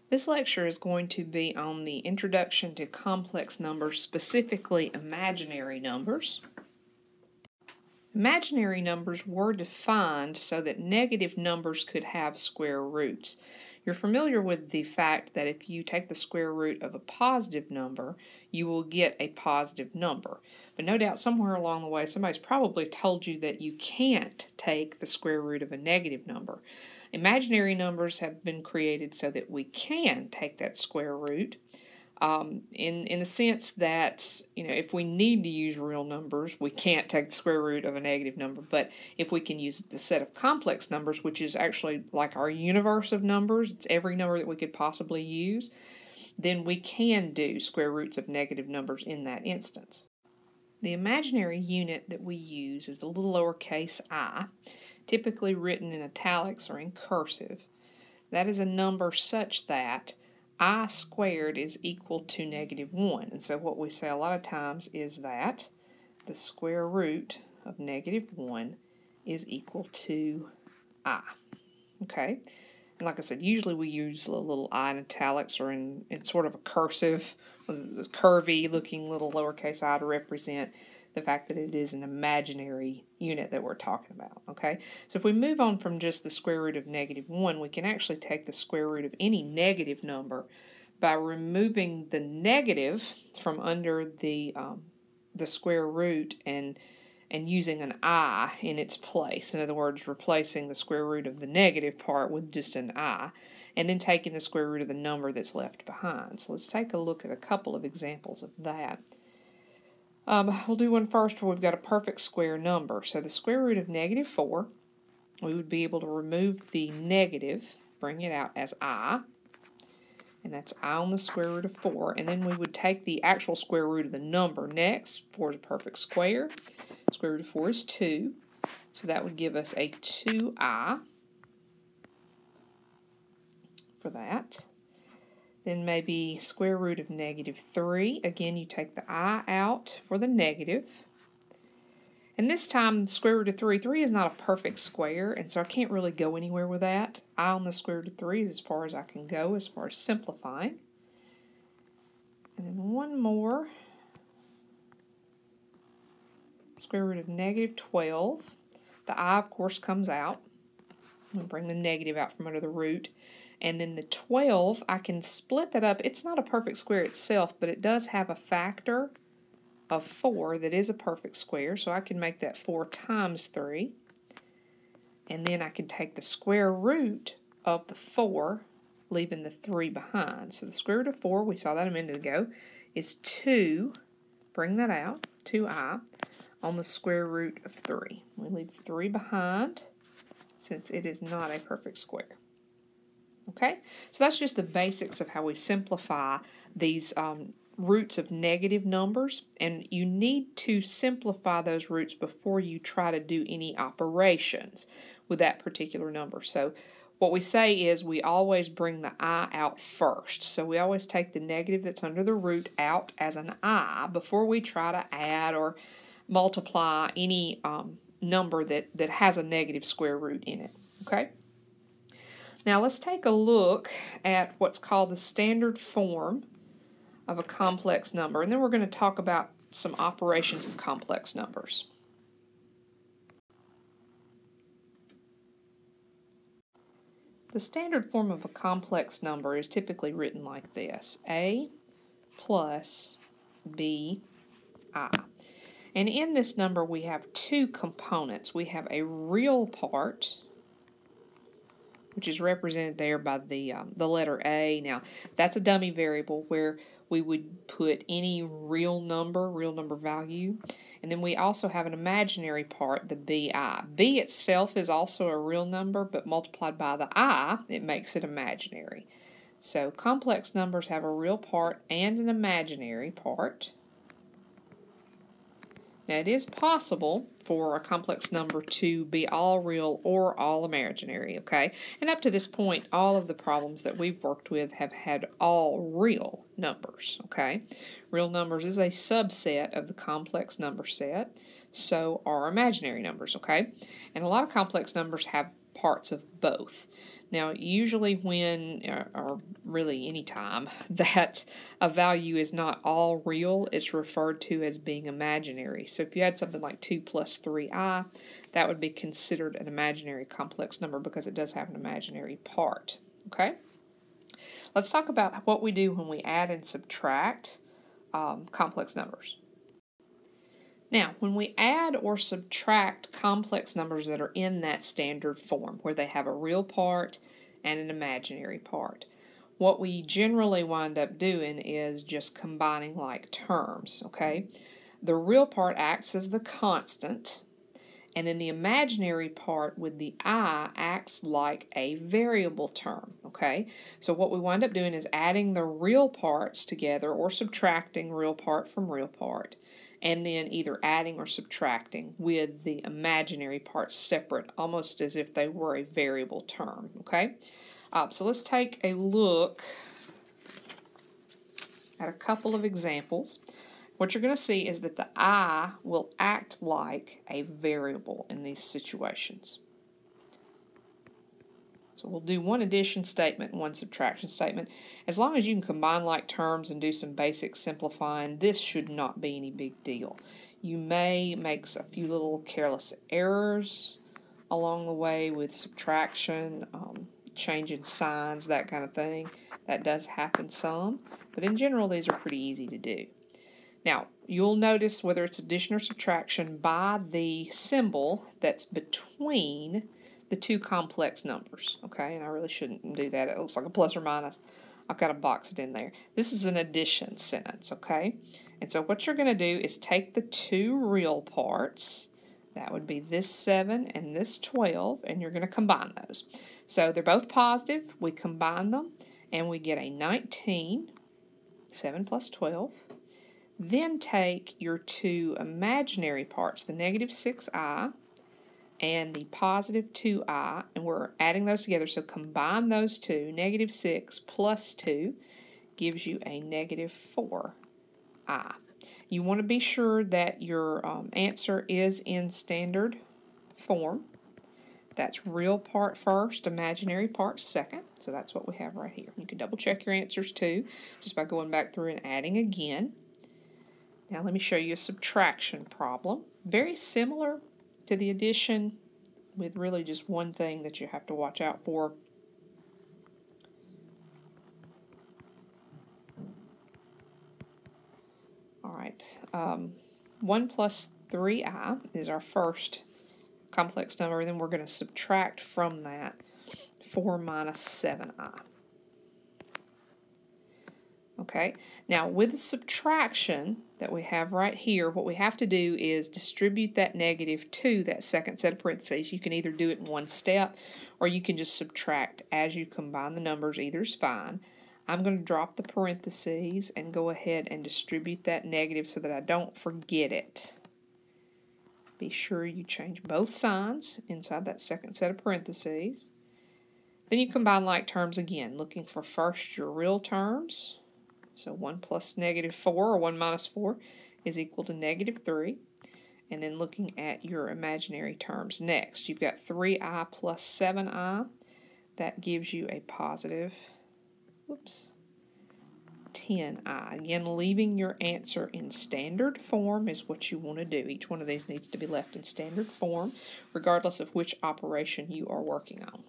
This lecture is going to be on the introduction to complex numbers, specifically imaginary numbers. Imaginary numbers were defined so that negative numbers could have square roots. You're familiar with the fact that if you take the square root of a positive number, you will get a positive number. But no doubt somewhere along the way somebody's probably told you that you can't take the square root of a negative number. Imaginary numbers have been created so that we can take that square root. In the sense that, if we need to use real numbers, we can't take the square root of a negative number. But if we can use the set of complex numbers, which is actually like our universe of numbers, it's every number that we could possibly use, then we can do square roots of negative numbers in that instance. The imaginary unit that we use is a little lowercase I, typically written in italics or in cursive. That is a number such that I squared is equal to -1. And so what we say a lot of times is that the square root of -1 is equal to I. Okay? And like I said, usually we use a little I in italics or in sort of a cursive, curvy looking little lowercase I to represent the fact that it is an imaginary unit that we're talking about, okay? So if we move on from just the square root of -1, we can actually take the square root of any negative number by removing the negative from under the square root and using an I in its place. In other words, replacing the square root of the negative part with just an I, and then taking the square root of the number that's left behind. So let's take a look at a couple of examples of that. We'll do one first where we've got a perfect square number. So the square root of -4, we would be able to remove the negative, bring it out as I, and that's I on the square root of 4, and then we would take the actual square root of the number next. 4 is a perfect square. Square root of 4 is 2, so that would give us a 2I for that. Then maybe square root of -3. Again, you take the I out for the negative. And this time, square root of 3 is not a perfect square, and so I can't really go anywhere with that. I on the square root of 3 is as far as I can go as far as simplifying. And then one more. Square root of -12. The I, of course, comes out. I'm going to bring the negative out from under the root. And then the 12, I can split that up. It's not a perfect square itself, but it does have a factor of 4 that is a perfect square, so I can make that 4 times 3. And then I can take the square root of the 4, leaving the 3 behind. So the square root of 4, we saw that a minute ago, is 2, bring that out, 2I, on the square root of 3. We leave 3 behind since it is not a perfect square. Okay, so that's just the basics of how we simplify these roots of negative numbers, and you need to simplify those roots before you try to do any operations with that particular number. So what we say is we always bring the I out first. So we always take the negative that's under the root out as an I before we try to add or multiply any number that has a negative square root in it. Okay? Now let's take a look at what's called the standard form of a complex number, and then we're going to talk about some operations of complex numbers. The standard form of a complex number is typically written like this: A plus BI. And in this number we have two components. We have a real part, which is represented there by the letter A. Now, that's a dummy variable where we would put any real number value. And then we also have an imaginary part, the BI. B itself is also a real number, but multiplied by the I, it makes it imaginary. So complex numbers have a real part and an imaginary part. Now, it is possible for a complex number to be all real or all imaginary, okay? And up to this point, all of the problems that we've worked with have had all real numbers, okay? Real numbers is a subset of the complex number set, so are imaginary numbers, okay? And a lot of complex numbers have parts of both. Now, usually when, or really any time, that a value is not all real, it's referred to as being imaginary. So if you had something like 2 plus 3i, that would be considered an imaginary complex number because it does have an imaginary part. Okay? Let's talk about what we do when we add and subtract complex numbers. Now, when we add or subtract complex numbers that are in that standard form, where they have a real part and an imaginary part, what we generally wind up doing is just combining like terms, okay? The real part acts as the constant, and then the imaginary part with the I acts like a variable term, okay? So what we wind up doing is adding the real parts together or subtracting real part from real part, and then either adding or subtracting with the imaginary parts separate, almost as if they were a variable term, okay? So let's take a look at a couple of examples. What you're going to see is that the I will act like a variable in these situations. So we'll do one addition statement and one subtraction statement. As long as you can combine like terms and do some basic simplifying, this should not be any big deal. You may make a few little careless errors along the way with subtraction, changing signs, that kind of thing. That does happen some, but in general these are pretty easy to do. Now, you'll notice whether it's addition or subtraction by the symbol that's between the two complex numbers, okay? And I really shouldn't do that. It looks like a plus or minus. I've got to box it in there. This is an addition sentence, okay? And so what you're going to do is take the two real parts, that would be this 7 and this 12, and you're going to combine those. So they're both positive. We combine them, and we get a 19, 7 plus 12. Then take your two imaginary parts, the negative 6i and the positive 2i, and we're adding those together. So combine those two. Negative 6 plus 2 gives you a negative 4i. You want to be sure that your answer is in standard form. That's real part first, imaginary part second. So that's what we have right here. You can double check your answers too, just by going back through and adding again. Now let me show you a subtraction problem. Very similar to the addition, with really just one thing that you have to watch out for. All right, 1 plus 3i is our first complex number, and then we're going to subtract from that 4 minus 7i. Okay, now with the subtraction that we have right here, what we have to do is distribute that negative to that second set of parentheses. You can either do it in one step, or you can just subtract as you combine the numbers. Either is fine. I'm going to drop the parentheses and go ahead and distribute that negative so that I don't forget it. Be sure you change both signs inside that second set of parentheses. Then you combine like terms again, looking for first your real terms. So 1 plus negative 4, or 1 minus 4, is equal to negative 3. And then looking at your imaginary terms next. You've got 3i plus 7i. That gives you a positive 10i. Again, leaving your answer in standard form is what you want to do. Each one of these needs to be left in standard form, regardless of which operation you are working on.